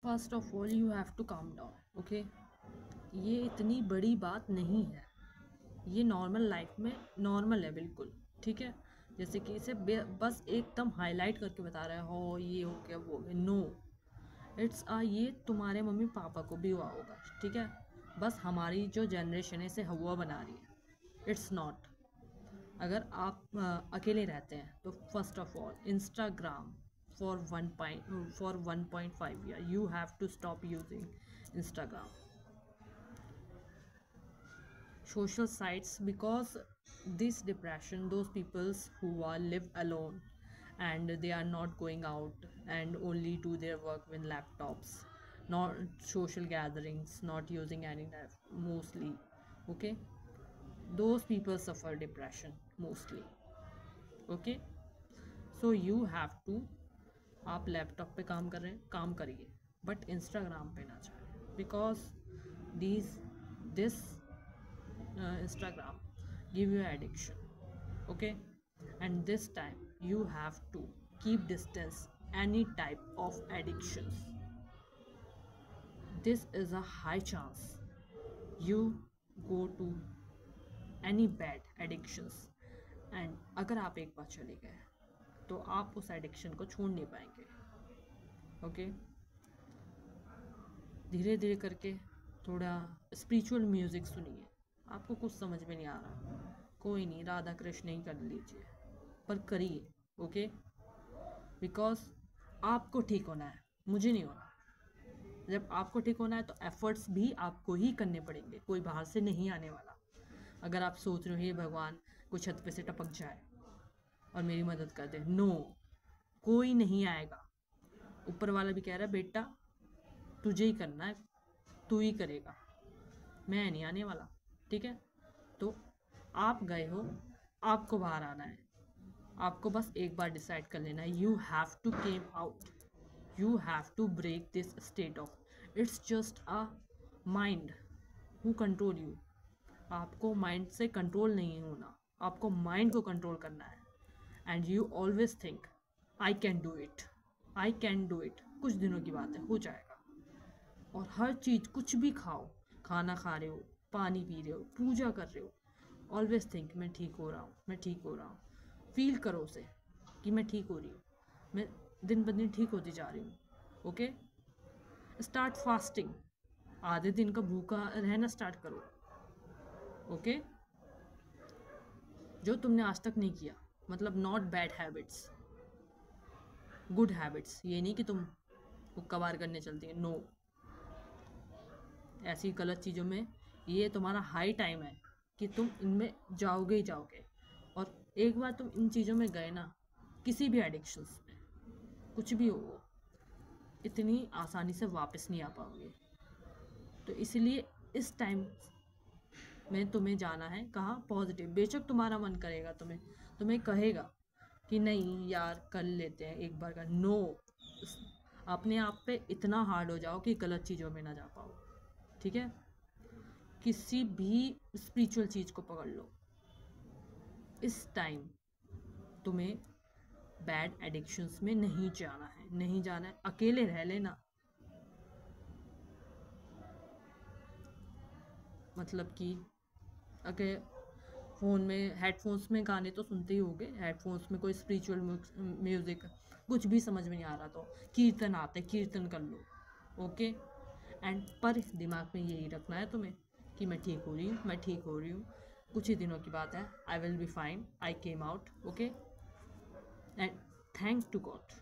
First of all you have to calm down, okay. ये इतनी बड़ी बात नहीं है, ये नॉर्मल लाइफ में नॉर्मल है बिल्कुल, ठीक है। जैसे कि इसे बस एकदम हाईलाइट करके बता रहा है, हो ये हो गया वो हो गया, नो इट्स ये तुम्हारे मम्मी पापा को भी हुआ होगा, ठीक है। बस हमारी जो जनरेशन है इसे हुआ बना रही है, इट्स नॉट। अगर आप अकेले रहते हैं तो first of all Instagram for 1.5 year you have to stop using Instagram social sites, because this depression, those peoples who are live alone and they are not going out and only do their work with laptops, not social gatherings, not using any mostly, okay, those people suffer depression mostly, okay। So you have to, आप laptop पे काम कर रहे हैं, काम करिए, but Instagram पे ना जाए, because this Instagram give you addiction, okay. And this time you have to keep distance any type of addiction. This is a high chance you go to any bad addictions, and अगर आप एक बार चले गए तो आप उस addiction को छोड़ नहीं पाएंगे, ओके। धीरे धीरे करके थोड़ा स्पिरिचुअल म्यूज़िक सुनिए, आपको कुछ समझ में नहीं आ रहा, कोई नहीं, राधा कृष्ण ही कर लीजिए, पर करिए, ओके। बिकॉज आपको ठीक होना है, मुझे नहीं होना। जब आपको ठीक होना है तो एफर्ट्स भी आपको ही करने पड़ेंगे, कोई बाहर से नहीं आने वाला। अगर आप सोच रहे हो हे भगवान कोई छत पे से टपक जाए और मेरी मदद कर दे, नो, कोई नहीं आएगा। ऊपर वाला भी कह रहा है बेटा तुझे ही करना है, तू ही करेगा, मैं नहीं आने वाला, ठीक है। तो आप गए हो, आपको बाहर आना है, आपको बस एक बार डिसाइड कर लेना है, you have to came out, you have to break this state of, it's just a mind who control you. आपको माइंड से कंट्रोल नहीं होना, आपको माइंड को कंट्रोल करना है। And you always think I can do it, I can do it, कुछ दिनों की बात है, हो जाएगा। और हर चीज़, कुछ भी खाओ, खाना खा रहे हो, पानी पी रहे हो, पूजा कर रहे हो, ऑलवेज थिंक मैं ठीक हो रहा हूँ, मैं ठीक हो रहा हूँ। फील करो उसे कि मैं ठीक हो रही हूँ, मैं दिन ब दिन ठीक होती जा रही हूँ, ओके। स्टार्ट फास्टिंग, आधे दिन का भूखा रहना स्टार्ट करो, ओके। जो तुमने आज तक नहीं किया, मतलब not bad habits, good habits. ये नहीं कि तुम हुक्का बार करने चलती है, नो। ऐसी गलत चीज़ों में ये तुम्हारा हाई टाइम है कि तुम इनमें जाओगे ही जाओगे। और एक बार तुम इन चीज़ों में गए ना, किसी भी एडिक्शंस में, कुछ भी हो, इतनी आसानी से वापस नहीं आ पाओगे। तो इसलिए इस टाइम में तुम्हें जाना है कहाँ, पॉजिटिव। बेशक तुम्हारा मन करेगा, तुम्हें कहेगा कि नहीं यार कर लेते हैं एक बार का, नो। अपने आप पे इतना हार्ड हो जाओ कि गलत चीज़ों में ना जा पाओ, ठीक है। किसी भी स्पिरिचुअल चीज़ को पकड़ लो, इस टाइम तुम्हें बैड एडिक्शंस में नहीं जाना है, नहीं जाना है। अकेले रह लेना, मतलब कि अगर फ़ोन में हेडफोन्स में गाने तो सुनते ही होगे, हेडफोन्स में कोई स्पिरिचुअल म्यूज़िक कुछ भी समझ में नहीं आ रहा तो कीर्तन आते, कीर्तन कर लो, ओके। एंड पर दिमाग में यही रखना है तुम्हें कि मैं ठीक हो रही हूँ, मैं ठीक हो रही हूँ, कुछ ही दिनों की बात है, I will be fine, I came out, okay. And thank to God.